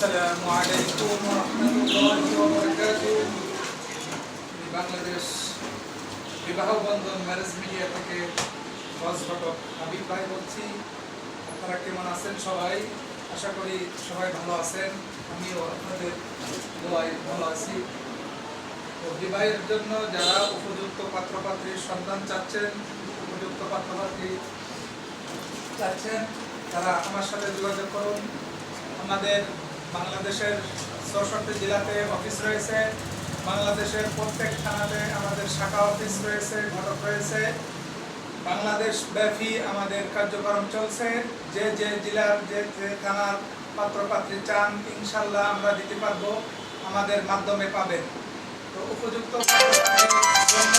আসসালামু আলাইকুম ওয়া রাহমাতুল্লাহি ওয়া বারাকাতুহু। বাংলাদেশ বিবাহ বন্ধন ম্যারেজ মিডিয়া থেকে বস ঘটক হাবিব ভাই বলছি। আপনারা কেমন আছেন সবাই? আশা করি সবাই ভালো আছেন। আমিও আপনাদের দোয়ায় ভালো আছি। তো বিবাহের জন্য যারা উপযুক্ত পাত্রপাত্রীর সন্ধান চাচ্ছেন, উপযুক্ত পাত্রপাত্রী চাচ্ছেন, তারা আমার সাথে যোগাযোগ করুন। আমাদের বাংলাদেশের ৬৪ জেলাতে অফিস রয়েছে। বাংলাদেশের প্রত্যেক থানাতে আমাদের শাখা অফিস রয়েছে, ঘটক রয়েছে। বাংলাদেশ ব্যাপী আমাদের কার্যক্রম চলছে। যে যে জেলার যে যে থানার পাত্রপাত্রী চান, ইনশাল্লাহ আমরা দিতে পারবো, আমাদের মাধ্যমে পাবেন। তো উপযুক্ত পাত্রপাত্রীর জন্য